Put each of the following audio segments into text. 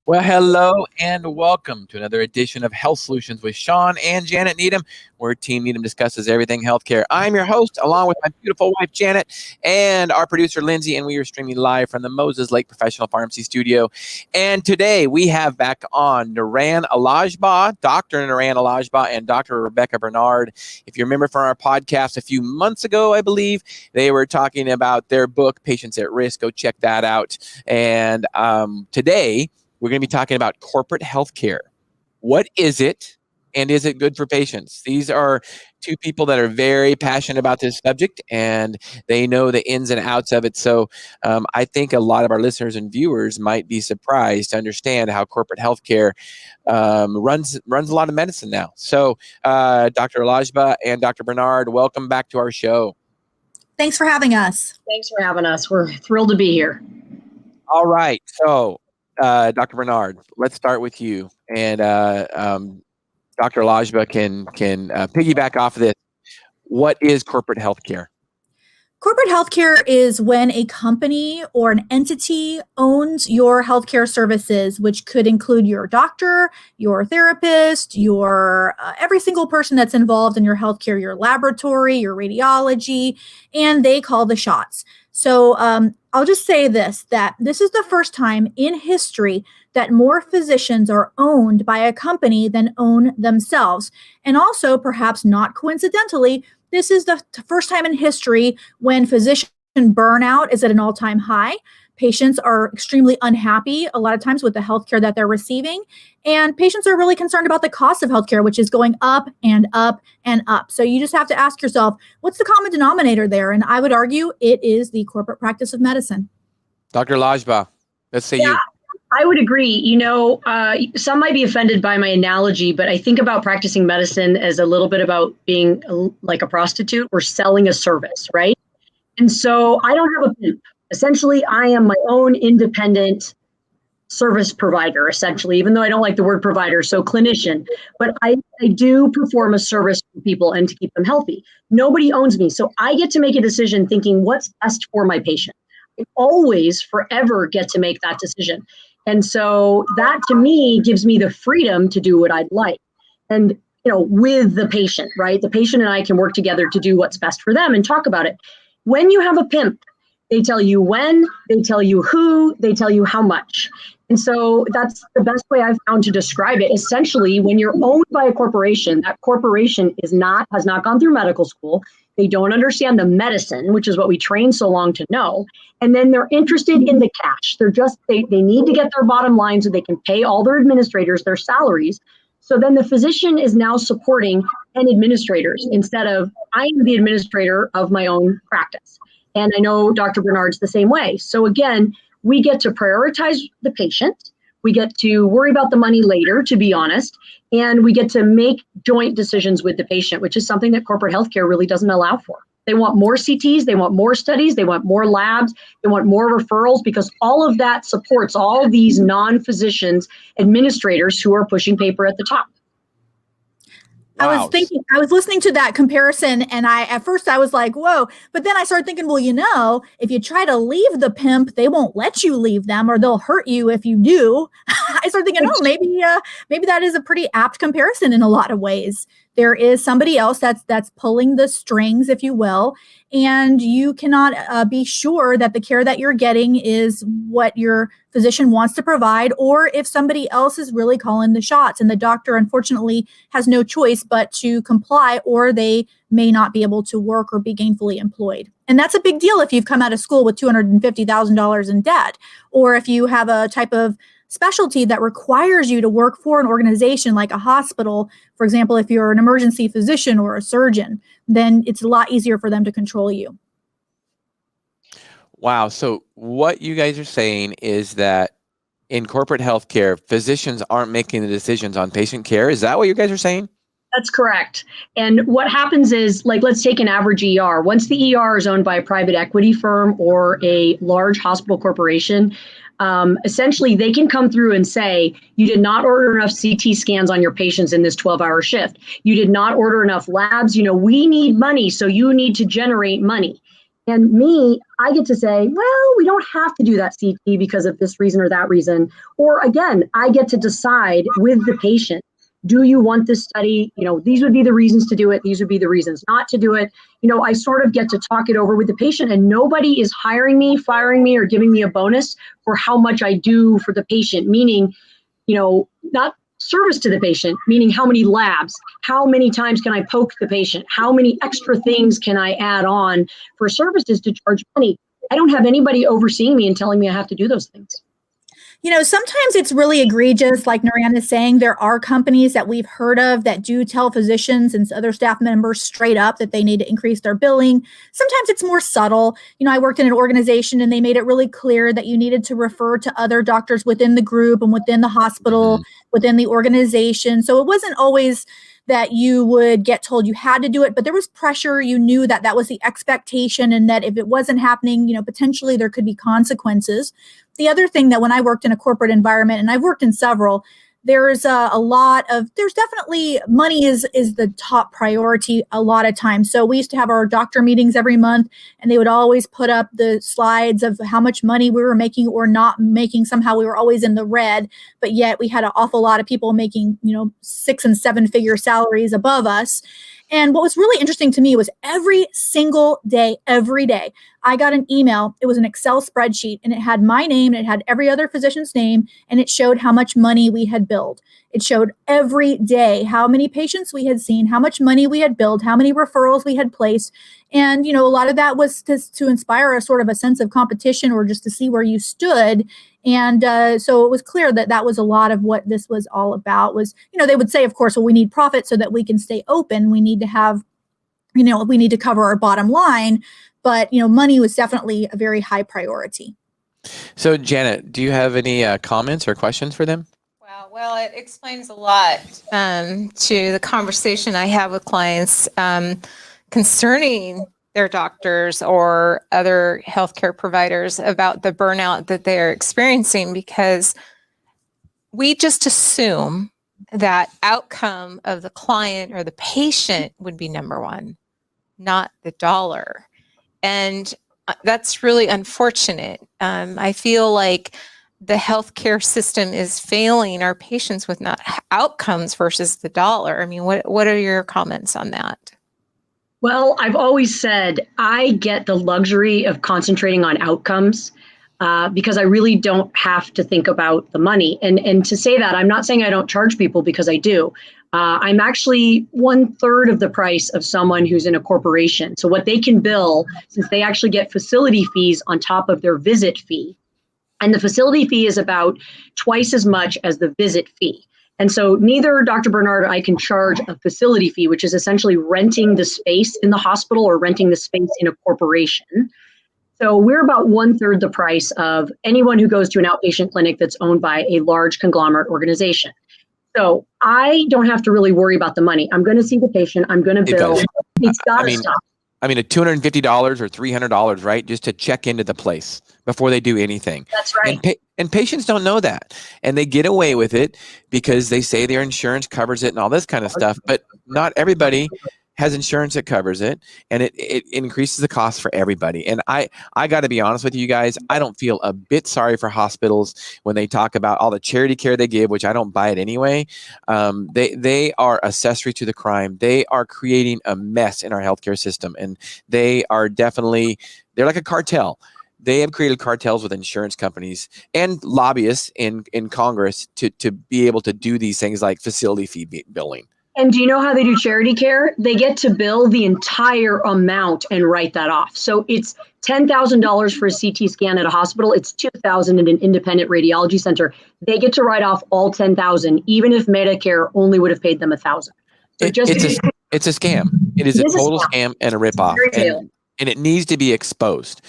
Well, hello and welcome to another edition of Health Solutions with Shawn and Janet Needham, where Team Needham discusses everything healthcare. I'm your host, along with my beautiful wife, Janet, and our producer, Lindsay, and we are streaming live from the Moses Lake Professional Pharmacy Studio. And today we have back on Niran Al-Agba, Dr. Niran Al-Agba and Dr. Rebekah Bernard. If you remember from our podcast a few months ago, I believe, they were talking about their book, Patients at Risk. Go check that out. And today, we're going to be talking about corporate healthcare. What is it, and is it good for patients? These are two people that are very passionate about this subject, and they know the ins and outs of it. So I think a lot of our listeners and viewers might be surprised to understand how corporate healthcare runs a lot of medicine now. So Dr. Al-Agba and Dr. Bernard, welcome back to our show. Thanks for having us. Thanks for having us. We're thrilled to be here. All right. So Dr. Bernard, let's start with you, and Dr. Al-Agba can piggyback off of this. What is corporate healthcare? Corporate healthcare is when a company or an entity owns your healthcare services, which could include your doctor, your therapist, your every single person that's involved in your healthcare, your laboratory, your radiology, and they call the shots. So I'll just say that this is the first time in history that more physicians are owned by a company than own themselves. And also, perhaps not coincidentally, this is the first time in history when physician burnout is at an all-time high. Patients are extremely unhappy a lot of times with the healthcare that they're receiving. And patients are really concerned about the cost of healthcare, which is going up and up and up. So you just have to ask yourself, what's the common denominator there? And I would argue it is the corporate practice of medicine. Dr. Al-Agba, let's say you. I would agree. You know, some might be offended by my analogy, but I think about practicing medicine as a little bit about being like a prostitute or selling a service, right? And so I don't have a pimp. Essentially, I am my own independent service provider, essentially, even though I don't like the word provider, so clinician. But I do perform a service for people and to keep them healthy. Nobody owns me, so I get to make a decision thinking what's best for my patient. I always, forever get to make that decision. And so that, to me, gives me the freedom to do what I'd like. And, you know, with the patient, right? The patient and I can work together to do what's best for them and talk about it. When you have a pimp, they tell you when, they tell you who, they tell you how much. And so that's the best way I've found to describe it. Essentially, when you're owned by a corporation, that corporation has not gone through medical school. They don't understand the medicine, which is what we train so long to know. And then they're interested in the cash. They need to get their bottom line so they can pay all their administrators their salaries. So then the physician is now supporting 10 administrators instead of I am the administrator of my own practice. And I know Dr. Bernard's the same way. So again, we get to prioritize the patient. We get to worry about the money later, to be honest. And we get to make joint decisions with the patient, which is something that corporate healthcare really doesn't allow for. They want more CTs, they want more studies, they want more labs, they want more referrals, because all of that supports all of these non-physicians, administrators who are pushing paper at the top. Wow. I was listening to that comparison, and at first I was like, whoa, but then I started thinking, well, you know, if you try to leave the pimp, they won't let you leave them, or they'll hurt you if you do. I started thinking, maybe that is a pretty apt comparison in a lot of ways. There is somebody else that's pulling the strings, if you will, and you cannot be sure that the care that you're getting is what your physician wants to provide, or if somebody else is really calling the shots, and the doctor, unfortunately, has no choice but to comply, or they may not be able to work or be gainfully employed. And that's a big deal if you've come out of school with $250,000 in debt, or if you have a type of specialty that requires you to work for an organization like a hospital. For example, if you're an emergency physician or a surgeon, then it's a lot easier for them to control you. Wow. So what you guys are saying is that in corporate healthcare, physicians aren't making the decisions on patient care. Is that what you guys are saying? That's correct. And what happens is, like, let's take an average ER. Once the ER is owned by a private equity firm or a large hospital corporation, essentially they can come through and say, you did not order enough CT scans on your patients in this 12-hour shift. You did not order enough labs. You know, we need money, so you need to generate money. And me, I get to say, well, we don't have to do that CT because of this reason or that reason. Or again, I get to decide with the patient, do you want this study? These would be the reasons to do it. These would be the reasons not to do it. I sort of get to talk it over with the patient, and nobody is hiring me, firing me, or giving me a bonus for how much I do for the patient, meaning, not service to the patient, meaning how many labs, how many times can I poke the patient, how many extra things can I add on for services to charge money. I don't have anybody overseeing me and telling me I have to do those things. Sometimes it's really egregious, like Niran is saying. There are companies that we've heard of that do tell physicians and other staff members straight up that they need to increase their billing. Sometimes it's more subtle. I worked in an organization and they made it really clear that you needed to refer to other doctors within the group and within the hospital, within the organization. So it wasn't always that you would get told you had to do it, but there was pressure. You knew that that was the expectation, and that if it wasn't happening, potentially there could be consequences. The other thing that when I worked in a corporate environment, and I've worked in several, there's there's definitely money is the top priority a lot of times. So we used to have our doctor meetings every month, and they would always put up the slides of how much money we were making or not making. Somehow we were always in the red, but yet we had an awful lot of people making, 6 and 7 figure salaries above us. And what was really interesting to me was every single day, every day, I got an email. It was an Excel spreadsheet, and it had my name, and it had every other physician's name, and it showed how much money we had billed. It showed every day how many patients we had seen, how much money we had billed, how many referrals we had placed. And, a lot of that was to inspire a sort of a sense of competition, or just to see where you stood. And so it was clear that that was a lot of what this was all about. Was, they would say, of course, well, we need profit so that we can stay open. We need to have, we need to cover our bottom line. But, money was definitely a very high priority. So, Janet, do you have any comments or questions for them? Well, it explains a lot to the conversation I have with clients concerning their doctors or other healthcare providers about the burnout that they're experiencing, because we just assume that outcome of the client or the patient would be number one, not the dollar. And that's really unfortunate. I feel like the healthcare system is failing our patients with not outcomes versus the dollar. I mean, what are your comments on that? Well, I've always said I get the luxury of concentrating on outcomes because I really don't have to think about the money. And to say that, I'm not saying I don't charge people, because I do. I'm actually 1/3 of the price of someone who's in a corporation. So what they can bill, since they actually get facility fees on top of their visit fee, and the facility fee is about twice as much as the visit fee. And so neither Dr. Bernard or I can charge a facility fee, which is essentially renting the space in the hospital or renting the space in a corporation. So we're about 1/3 the price of anyone who goes to an outpatient clinic that's owned by a large conglomerate organization. So I don't have to really worry about the money. I'm going to see the patient. I'm going to bill. It's got to stop. I mean, at $250 or $300, right? Just to check into the place before they do anything. That's right. And patients don't know that. And they get away with it because they say their insurance covers it and all this kind of stuff. But not everybody has insurance that covers it, and it increases the cost for everybody. And I got to be honest with you guys, I don't feel a bit sorry for hospitals when they talk about all the charity care they give, which I don't buy it anyway. They are accessory to the crime. They are creating a mess in our healthcare system, and they are definitely, they're like a cartel. They have created cartels with insurance companies and lobbyists in Congress to be able to do these things like facility fee billing. And do you know how they do charity care? They get to bill the entire amount and write that off. So it's $10,000 for a CT scan at a hospital. It's $2,000 at an independent radiology center. They get to write off all $10,000, even if Medicare only would have paid them $1,000. So it's a scam. It is a total scam and a ripoff, and it needs to be exposed.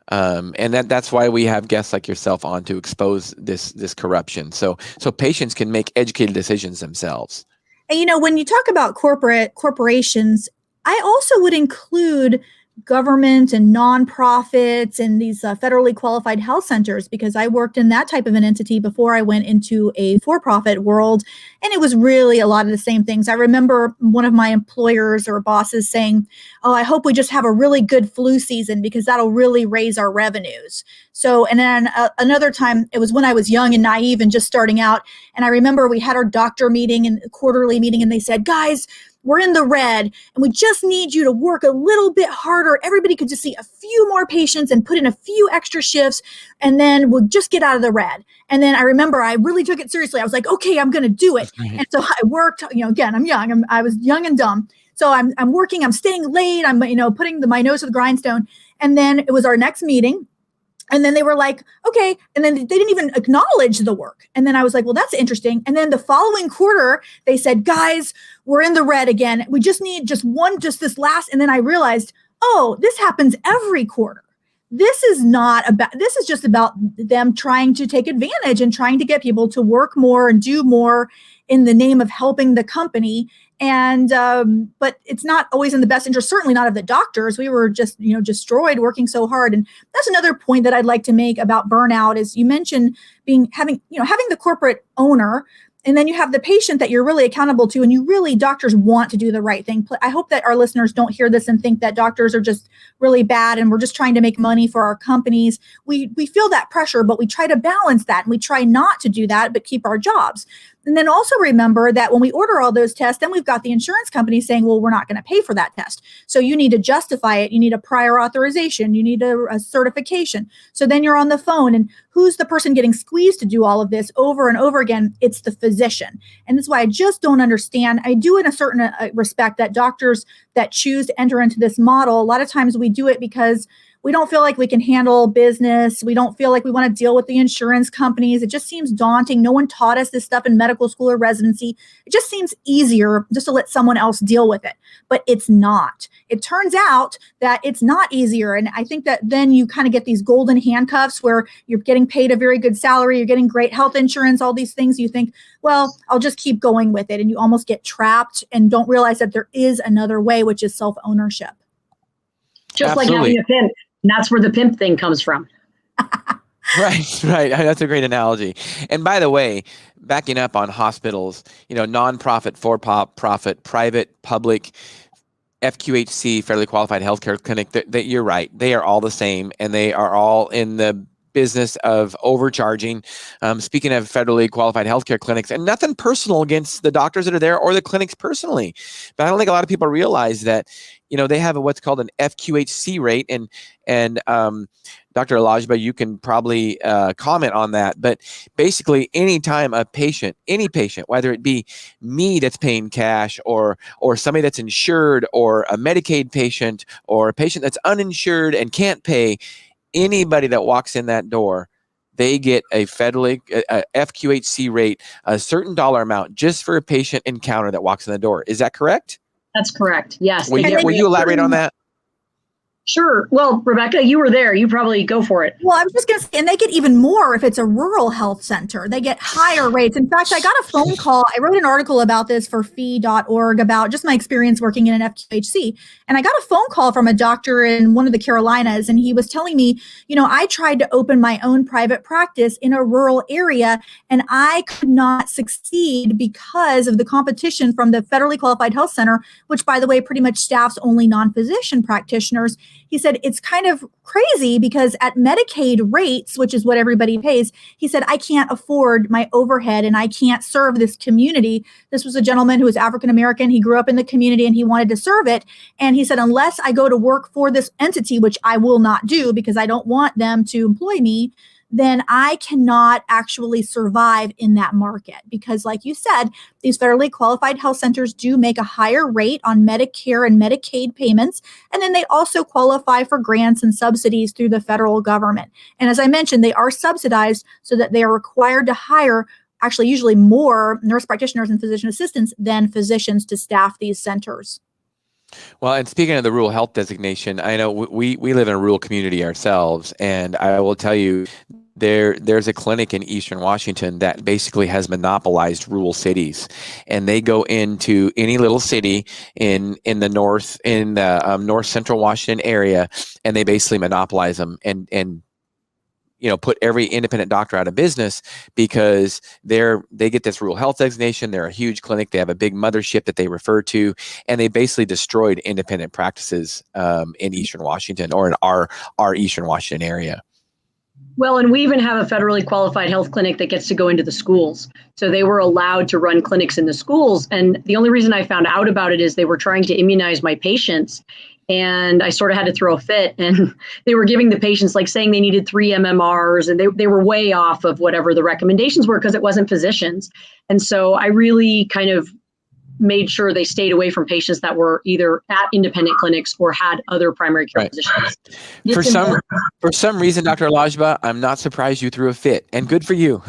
And that's why we have guests like yourself on to expose this corruption, so patients can make educated decisions themselves. And when you talk about corporations, I also would include government and nonprofits and these federally qualified health centers, because I worked in that type of an entity before I went into a for-profit world. And it was really a lot of the same things. I remember one of my employers or bosses saying, "Oh, I hope we just have a really good flu season because that'll really raise our revenues." So, and then another time, it was when I was young and naive and just starting out. And I remember we had our doctor meeting and quarterly meeting, and they said, "Guys, we're in the red and we just need you to work a little bit harder. Everybody could just see a few more patients and put in a few extra shifts, and then we'll just get out of the red." And then I remember I really took it seriously. I was like, "Okay, I'm going to do it." And so I worked, again, I'm young. I was young and dumb. So I'm working, I'm staying late. I'm, putting my nose to the grindstone. And then it was our next meeting. And then they were like, "Okay." And then they didn't even acknowledge the work. And then I was like, "Well, that's interesting." And then the following quarter, they said, "Guys, we're in the red again. We just need just this last." And then I realized, oh, this happens every quarter. This is just about them trying to take advantage and trying to get people to work more and do more in the name of helping the company. And, but it's not always in the best interest, certainly not of the doctors. We were just, destroyed working so hard. And that's another point that I'd like to make about burnout is you mentioned having the corporate owner, and then you have the patient that you're really accountable to, and doctors want to do the right thing. I hope that our listeners don't hear this and think that doctors are just really bad and we're just trying to make money for our companies. We feel that pressure, but we try to balance that, and we try not to do that, but keep our jobs. And then also remember that when we order all those tests, then we've got the insurance company saying, "Well, we're not going to pay for that test." So you need to justify it. You need a prior authorization. You need a certification. So then you're on the phone, and who's the person getting squeezed to do all of this over and over again? It's the physician. And that's why I just don't understand. I do in a certain respect that doctors that choose to enter into this model, a lot of times we do it because we don't feel like we can handle business. We don't feel like we want to deal with the insurance companies. It just seems daunting. No one taught us this stuff in medical school or residency. It just seems easier just to let someone else deal with it. But it's not. It turns out that it's not easier. And I think that then you kind of get these golden handcuffs where you're getting paid a very good salary, you're getting great health insurance, all these things. You think, well, I'll just keep going with it. And you almost get trapped and don't realize that there is another way, which is self-ownership. Just Absolutely. like having a pimp. And that's where the pimp thing comes from. Right. That's a great analogy. And by the way, backing up on hospitals, nonprofit, for-profit, private, public, FQHC, federally qualified healthcare clinic, you're right. They are all the same, and they are all in the business of overcharging. Speaking of federally qualified healthcare clinics, and nothing personal against the doctors that are there or the clinics personally, but I don't think a lot of people realize that, they have what's called an FQHC rate, and Dr. Al-Agba, you can probably comment on that. But basically, anytime any patient, whether it be me that's paying cash or somebody that's insured or a Medicaid patient or a patient that's uninsured and can't pay, anybody that walks in that door, they get a federally FQHC rate, a certain dollar amount just for a patient encounter that walks in the door. Is that correct? That's correct. Yes. Will you elaborate on that? Sure. Well, Rebekah, you were there. You probably go for it. Well, I was just going to say, and they get even more if it's a rural health center. They get higher rates. In fact, I got a phone call. I wrote an article about this for fee.org about just my experience working in an FQHC. And I got a phone call from a doctor in one of the Carolinas, and he was telling me, I tried to open my own private practice in a rural area, and I could not succeed because of the competition from the federally qualified health center, which, by the way, pretty much staffs only non-physician practitioners. He said, it's kind of crazy because at Medicaid rates, which is what everybody pays, he said, I can't afford my overhead and I can't serve this community. This was a gentleman who was African-American. He grew up in the community and he wanted to serve it. And he said, unless I go to work for this entity, which I will not do because I don't want them to employ me, then I cannot actually survive in that market. Because like you said, these federally qualified health centers do make a higher rate on Medicare and Medicaid payments. And then they also qualify for grants and subsidies through the federal government. And as I mentioned, they are subsidized so that they are required to hire actually usually more nurse practitioners and physician assistants than physicians to staff these centers. Well, and speaking of the rural health designation, I know we live in a rural community ourselves, and I will tell you there's a clinic in Eastern Washington that basically has monopolized rural cities, and they go into any little city in the north central Washington area, and they basically monopolize them and put every independent doctor out of business because they get this rural health designation. They're a huge clinic. They have a big mothership that they refer to, and they basically destroyed independent practices in Eastern Washington, or in our Eastern Washington area. Well, and we even have a federally qualified health clinic that gets to go into the schools. So they were allowed to run clinics in the schools. And the only reason I found out about it is they were trying to immunize my patients. And I sort of had to throw a fit, and they were giving the patients, like, saying they needed 3 MMRs, and they were way off of whatever the recommendations were because it wasn't physicians. And so I really kind of made sure they stayed away from patients that were either at independent clinics or had other primary care physicians. For some reason, Dr. Al-Agba, I'm not surprised you threw a fit, and good for you.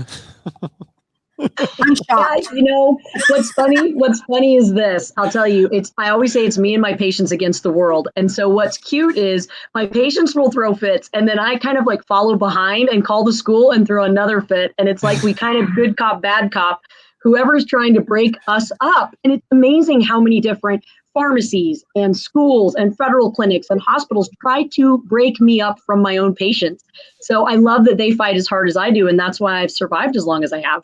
I'm shocked. Yeah, what's funny is this. I'll tell you, I always say it's me and my patients against the world. And so what's cute is my patients will throw fits, and then I kind of like follow behind and call the school and throw another fit. And it's like we kind of good cop, bad cop, whoever's trying to break us up. And it's amazing how many different pharmacies and schools and federal clinics and hospitals try to break me up from my own patients. So I love that they fight as hard as I do. And that's why I've survived as long as I have.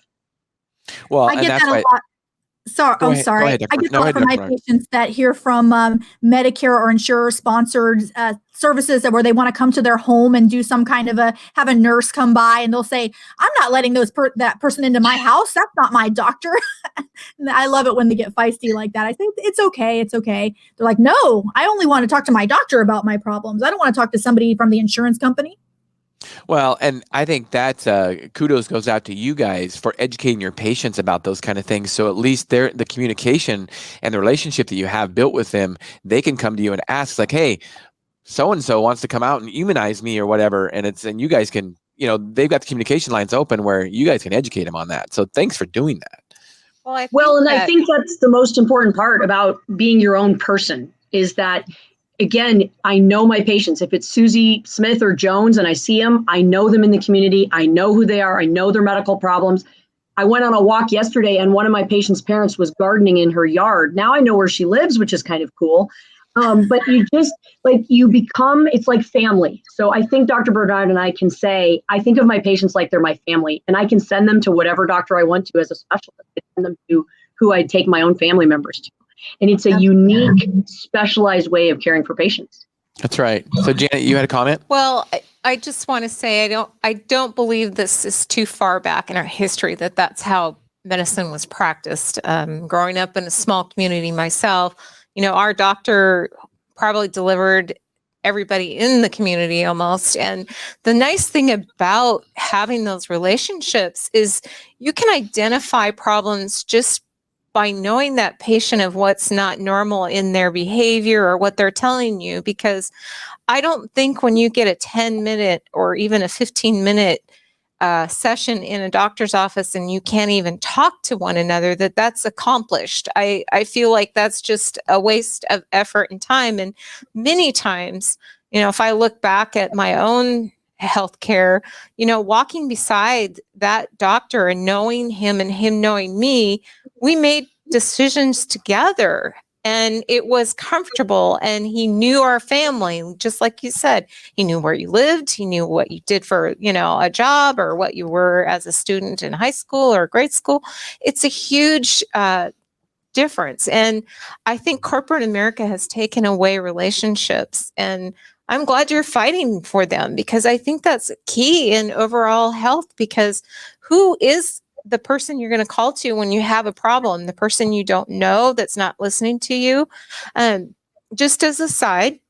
Well, I get that a lot. Sorry. I get that from my patients that hear from Medicare or insurer-sponsored services where they want to come to their home and do some kind of have a nurse come by, and they'll say, "I'm not letting that person into my house. That's not my doctor." I love it when they get feisty like that. I think it's okay. It's okay. They're like, "No, I only want to talk to my doctor about my problems. I don't want to talk to somebody from the insurance company." Well, and I think that kudos goes out to you guys for educating your patients about those kind of things. So at least the communication and the relationship that you have built with them, they can come to you and ask, like, "Hey, so-and-so wants to come out and immunize me," or whatever. And you guys can, they've got the communication lines open where you guys can educate them on that. So thanks for doing that. I think that's the most important part about being your own person is that, again, I know my patients. If it's Susie Smith or Jones and I see them, I know them in the community. I know who they are. I know their medical problems. I went on a walk yesterday and one of my patient's parents was gardening in her yard. Now I know where she lives, which is kind of cool. But you just it's like family. So I think Dr. Bernard and I can say, I think of my patients like they're my family, and I can send them to whatever doctor I want to as a specialist. I send them to who I take my own family members to. And it's a unique, specialized way of caring for patients. That's right. So Janet, you had a comment? Well, I just want to say I don't believe this is too far back in our history that's how medicine was practiced. Growing up in a small community myself, our doctor probably delivered everybody in the community almost. And the nice thing about having those relationships is you can identify problems just by knowing that patient of what's not normal in their behavior or what they're telling you, because I don't think when you get a 10-minute or even a 15-minute session in a doctor's office and you can't even talk to one another, that's accomplished. I feel like that's just a waste of effort and time. And many times, if I look back at my own healthcare, walking beside that doctor and knowing him and him knowing me, we made decisions together and it was comfortable, and he knew our family, just like you said. He knew where you lived. He knew what you did for, a job, or what you were as a student in high school or grade school. It's a huge difference. And I think corporate America has taken away relationships, and I'm glad you're fighting for them, because I think that's key in overall health, because who is the person you're going to call to when you have a problem? The person you don't know that's not listening to you. Just as a side,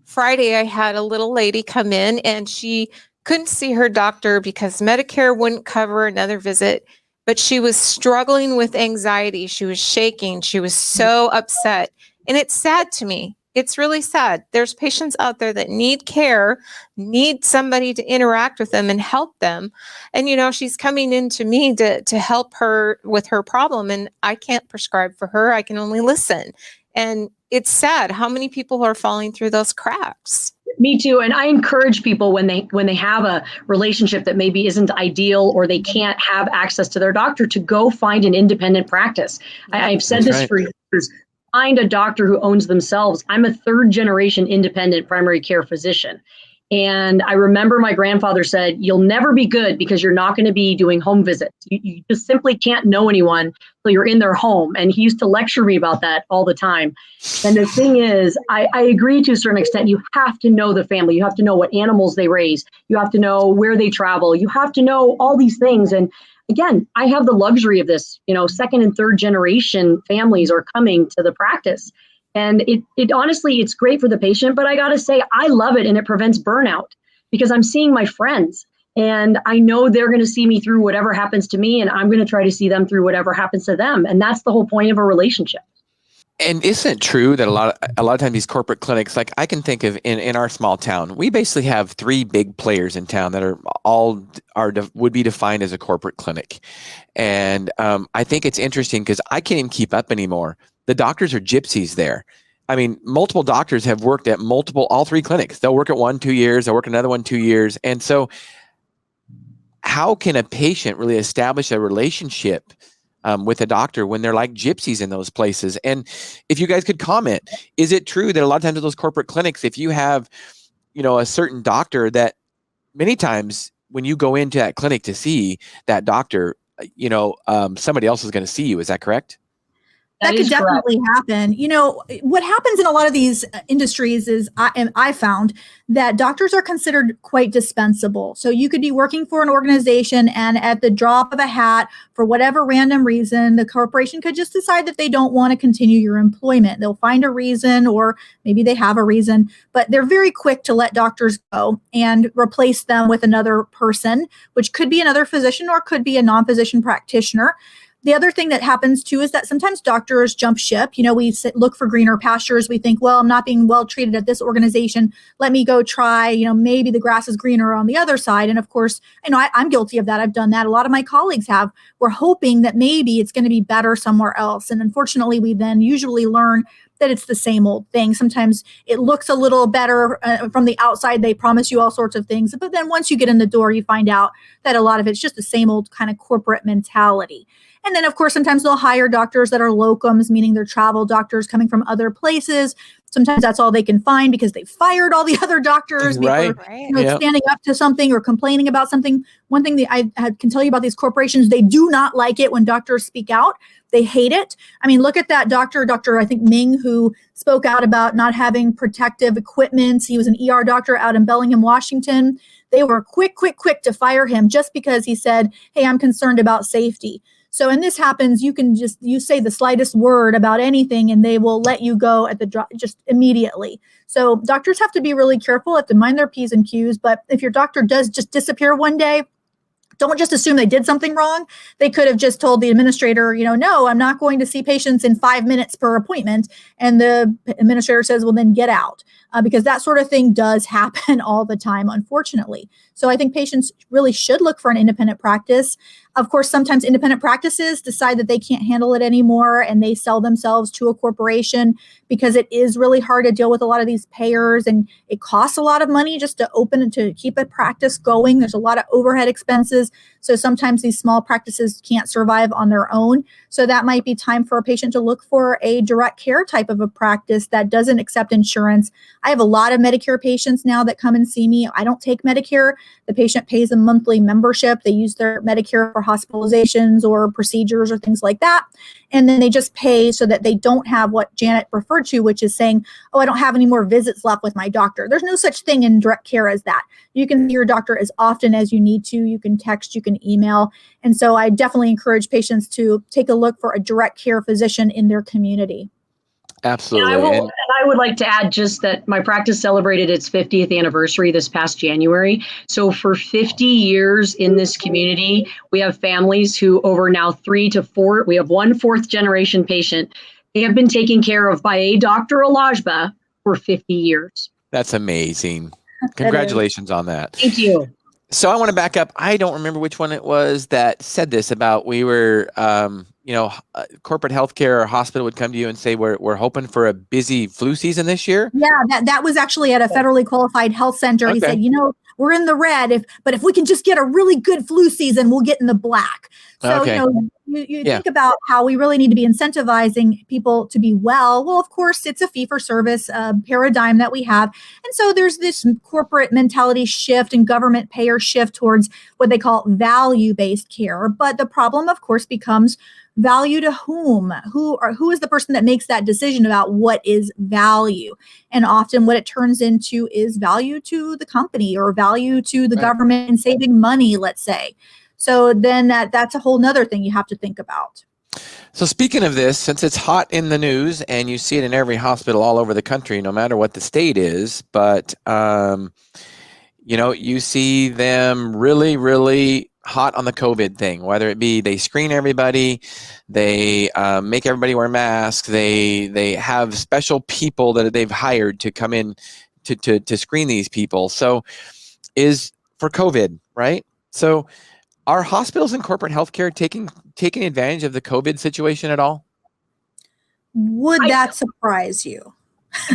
Friday, I had a little lady come in and she couldn't see her doctor because Medicare wouldn't cover another visit, but she was struggling with anxiety. She was shaking. She was so upset. And it's sad to me. It's really sad. There's patients out there that need care, need somebody to interact with them and help them. And, she's coming in to me to help her with her problem. And I can't prescribe for her. I can only listen. And it's sad how many people are falling through those cracks. Me too. And I encourage people when they have a relationship that maybe isn't ideal or they can't have access to their doctor to go find an independent practice. I've said That's this right. for years. Find a doctor who owns themselves. I'm a 3rd generation independent primary care physician. And I remember my grandfather said, you'll never be good because you're not going to be doing home visits. You just simply can't know anyone till you're in their home. And he used to lecture me about that all the time. And the thing is, I agree to a certain extent. You have to know the family. You have to know what animals they raise. You have to know where they travel. You have to know all these things. And again, I have the luxury of this. 2nd and 3rd generation families are coming to the practice. And it honestly, it's great for the patient, but I got to say, I love it. And it prevents burnout because I'm seeing my friends and I know they're going to see me through whatever happens to me. And I'm going to try to see them through whatever happens to them. And that's the whole point of a relationship. And isn't it true that a lot of times these corporate clinics, like I can think of in our small town, we basically have 3 big players in town that would be defined as a corporate clinic. And I think it's interesting because I can't even keep up anymore. The doctors are gypsies there. I mean, multiple doctors have worked at all 3 clinics. They'll work at one 2 years, they'll work another one 2 years. And so how can a patient really establish a relationship with a doctor when they're like gypsies in those places? And if you guys could comment, is it true that a lot of times at those corporate clinics, if you have, a certain doctor that many times when you go into that clinic to see that doctor, somebody else is going to see you. Is that correct? That could definitely happen. What happens in a lot of these industries is I found that doctors are considered quite dispensable. So you could be working for an organization and at the drop of a hat, for whatever random reason, the corporation could just decide that they don't want to continue your employment. They'll find a reason, or maybe they have a reason, but they're very quick to let doctors go and replace them with another person, which could be another physician or could be a non-physician practitioner. The other thing that happens too is that sometimes doctors jump ship. We look for greener pastures. We think, well, I'm not being well treated at this organization. Let me go try, maybe the grass is greener on the other side. And of course, I'm guilty of that. I've done that. A lot of my colleagues have. We're hoping that maybe it's going to be better somewhere else. And unfortunately, we then usually learn that it's the same old thing. Sometimes it looks a little better from the outside. They promise you all sorts of things. But then once you get in the door, you find out that a lot of it's just the same old kind of corporate mentality. And then, of course, sometimes they'll hire doctors that are locums, meaning they're travel doctors coming from other places. Sometimes that's all they can find because they fired all the other doctors Right. before standing up to something or complaining about something. One thing that I can tell you about these corporations, they do not like it when doctors speak out. They hate it. I mean, look at that Dr. I think Ming, who spoke out about not having protective equipment. He was an ER doctor out in Bellingham, Washington. They were quick to fire him just because he said, hey, I'm concerned about safety. So, and this happens, you say the slightest word about anything and they will let you go at just immediately. So doctors have to be really careful, have to mind their P's and Q's. But if your doctor does just disappear one day, don't just assume they did something wrong. They could have just told the administrator, no, I'm not going to see patients in 5 minutes per appointment. And the administrator says, well, then get out. Because that sort of thing does happen all the time, unfortunately. So I think patients really should look for an independent practice. Of course, sometimes independent practices decide that they can't handle it anymore and they sell themselves to a corporation because it is really hard to deal with a lot of these payers and it costs a lot of money just to open and to keep a practice going. There's a lot of overhead expenses. So sometimes these small practices can't survive on their own. So that might be time for a patient to look for a direct care type of a practice that doesn't accept insurance. I have a lot of Medicare patients now that come and see me. I don't take Medicare. The patient pays a monthly membership. They use their Medicare for hospitalizations or procedures or things like that. And then they just pay so that they don't have what Janet referred to, which is saying, oh, I don't have any more visits left with my doctor. There's no such thing in direct care as that. You can see your doctor as often as you need to. You can text, you can email. And so I definitely encourage patients to take a look for a direct care physician in their community. Absolutely. And I would like to add just that my practice celebrated its 50th anniversary this past January. So for 50 years in this community, we have families who over now 3 to 4, we have 1 4th generation patient. They have been taken care of by a Dr. Al-Agba for 50 years. That's amazing. Congratulations on that. Thank you. So I want to back up. I don't remember which one it was that said this about we were corporate healthcare or hospital would come to you and say, we're hoping for a busy flu season this year? Yeah, that was actually at a federally qualified health center. He said, we're in the red, but if we can just get a really good flu season, we'll get in the black. So, you think about how we really need to be incentivizing people to be well. Well, of course, it's a fee-for-service paradigm that we have. And so there's this corporate mentality shift and government payer shift towards what they call value-based care. But the problem, of course, becomes value to whom? Who is the person that makes that decision about what is value? And often what it turns into is value to the company or value to the government and saving money, let's say. So then that's a whole nother thing you have to think about. So speaking of this, since it's hot in the news and you see it in every hospital all over the country, no matter what the state is, but you see them really, really hot on the COVID thing, whether it be they screen everybody, they make everybody wear masks, they have special people that they've hired to come in to screen these people. So is for COVID, right? So are hospitals and corporate healthcare taking advantage of the COVID situation at all? Would that surprise you?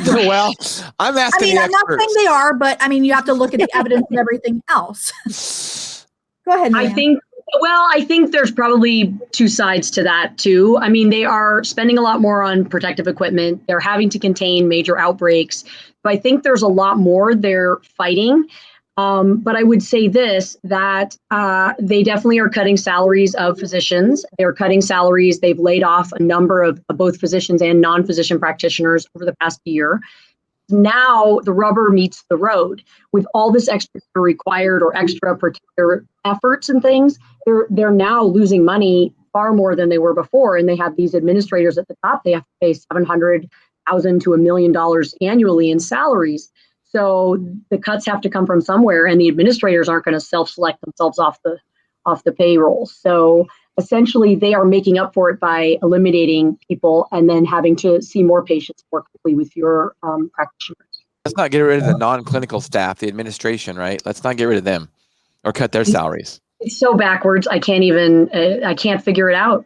Well, I'm asking the I'm not saying they are, but you have to look at the evidence and everything else. Go ahead, Niran. I think there's probably two sides to that too. They are spending a lot more on protective equipment. They're having to contain major outbreaks. But I think there's a lot more they're fighting. But I would say this, that they definitely are cutting salaries of physicians. They're cutting salaries. They've laid off a number of both physicians and non-physician practitioners over the past year. Now the rubber meets the road with all this extra required or extra protective efforts and things. They're now losing money far more than they were before. And they have these administrators at the top. They have to pay $700,000 to $1 million annually in salaries. So the cuts have to come from somewhere, and the administrators aren't going to self-select themselves off the payroll. So essentially, they are making up for it by eliminating people and then having to see more patients more quickly with your practitioners. Let's not get rid of the non-clinical staff, the administration, right? Let's not get rid of them or cut their salaries. It's so backwards. I can't figure it out.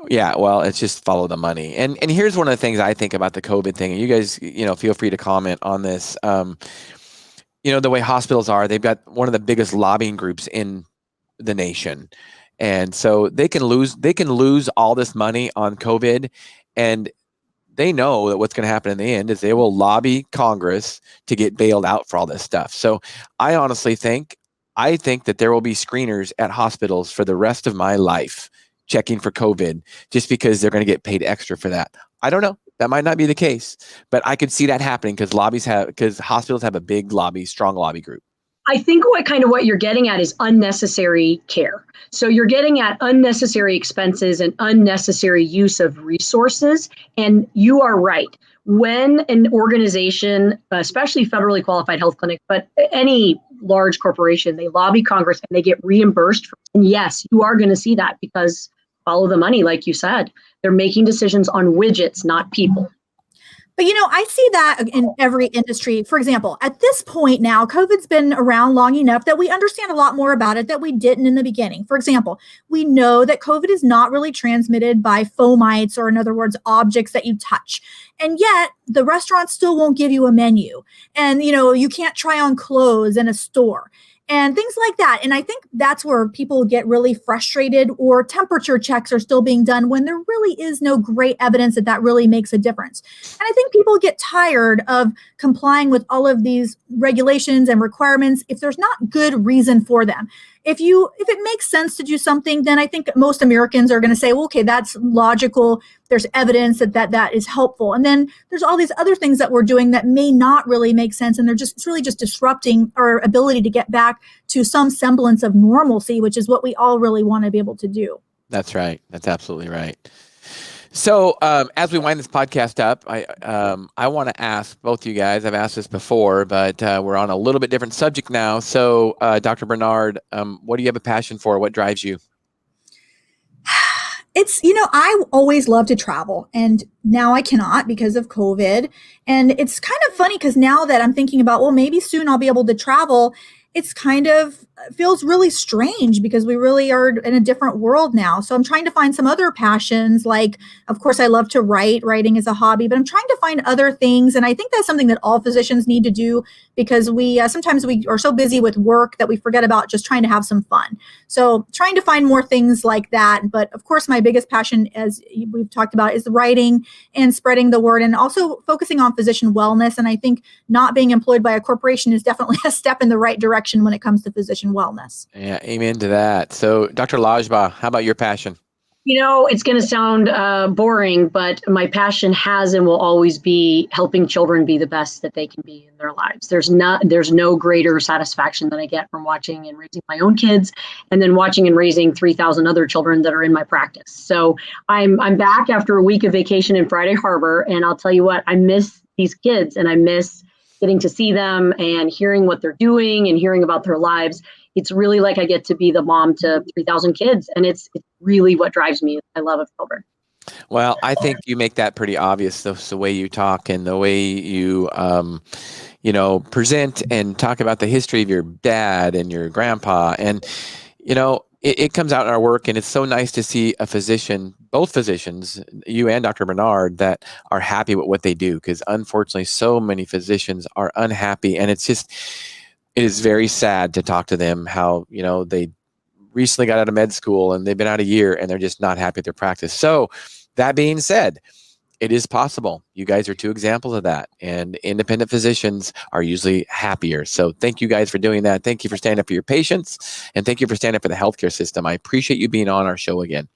Yeah, well, it's just follow the money. And here's one of the things I think about the COVID thing. And you guys, feel free to comment on this. The way hospitals are, they've got one of the biggest lobbying groups in the nation. And so they can lose all this money on COVID, and they know that what's going to happen in the end is they will lobby Congress to get bailed out for all this stuff. So I honestly think that there will be screeners at hospitals for the rest of my life checking for COVID just because they're going to get paid extra for that. I don't know. That might not be the case, but I could see that happening because hospitals have a big strong lobby group. I think what you're getting at is unnecessary care. So you're getting at unnecessary expenses and unnecessary use of resources. And you are right. When an organization, especially federally qualified health clinic, but any large corporation, they lobby Congress and they get reimbursed. And yes, you are going to see that because follow the money, like you said. They're making decisions on widgets, not people. But, I see that in every industry. For example, at this point now, COVID's been around long enough that we understand a lot more about it that we didn't in the beginning. For example, we know that COVID is not really transmitted by fomites, or in other words, objects that you touch. And yet the restaurant still won't give you a menu. And, you can't try on clothes in a store. And things like that. And I think that's where people get really frustrated, or temperature checks are still being done when there really is no great evidence that really makes a difference. And I think people get tired of complying with all of these regulations and requirements if there's not good reason for them. If it makes sense to do something, then I think most Americans are going to say, well, okay, that's logical. There's evidence that is helpful. And then there's all these other things that we're doing that may not really make sense. And it's really just disrupting our ability to get back to some semblance of normalcy, which is what we all really want to be able to do. That's right. That's absolutely right. So as we wind this podcast up, I want to ask both you guys, I've asked this before, but we're on a little bit different subject now. So Dr. Bernard, what do you have a passion for? What drives you? It's, I always love to travel, and now I cannot because of COVID. And it's kind of funny because now that I'm thinking about, well, maybe soon I'll be able to travel, it's kind of feels really strange because we really are in a different world now. So I'm trying to find some other passions. Like, of course, I love to write. Writing is a hobby, but I'm trying to find other things. And I think that's something that all physicians need to do, because we sometimes we are so busy with work that we forget about just trying to have some fun. So trying to find more things like that. But of course, my biggest passion, as we've talked about, is the writing and spreading the word, and also focusing on physician wellness. And I think not being employed by a corporation is definitely a step in the right direction when it comes to physician wellness. Yeah, amen to that. So, Dr. Al-Agba, how about your passion? You know, it's going to sound boring, but my passion has and will always be helping children be the best that they can be in their lives. There's no greater satisfaction than I get from watching and raising my own kids, and then watching and raising 3,000 other children that are in my practice. So I'm back after a week of vacation in Friday Harbor, and I'll tell you what, I miss these kids, and I miss getting to see them and hearing what they're doing and hearing about their lives. It's really like I get to be the mom to 3,000 kids. And it's really what drives me. I love children. Well, I think you make that pretty obvious, the way you talk and the way you, present and talk about the history of your dad and your grandpa. And, it comes out in our work, and it's so nice to see a physician, both physicians, you and Dr. Bernard, that are happy with what they do, because unfortunately so many physicians are unhappy, and it is very sad to talk to them how, they recently got out of med school and they've been out a year and they're just not happy with their practice. So that being said, it is possible. You guys are two examples of that, and independent physicians are usually happier. So thank you guys for doing that. Thank you for standing up for your patients, and thank you for standing up for the healthcare system. I appreciate you being on our show again.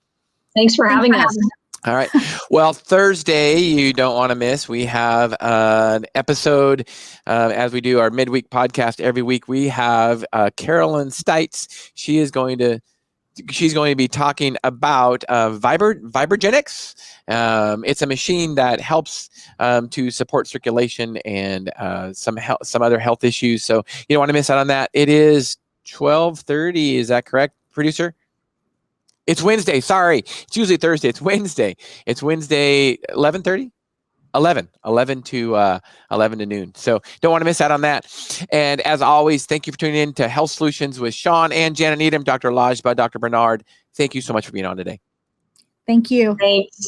Thanks for having us. All right. Well, Thursday, you don't want to miss. We have an episode, as we do our midweek podcast every week. We have Carolyn Stites. She's going to be talking about Vibrogenics. It's a machine that helps to support circulation and some other health issues. So you don't want to miss out on that. It is 12:30. Is that correct, producer? It's Wednesday. Sorry. It's usually Thursday. It's Wednesday. It's Wednesday, 11:30? 11 to noon. So don't want to miss out on that. And as always, thank you for tuning in to Health Solutions with Shawn and Janet Needham, Dr. Al-Agba, Dr. Bernard. Thank you so much for being on today. Thank you. Thanks.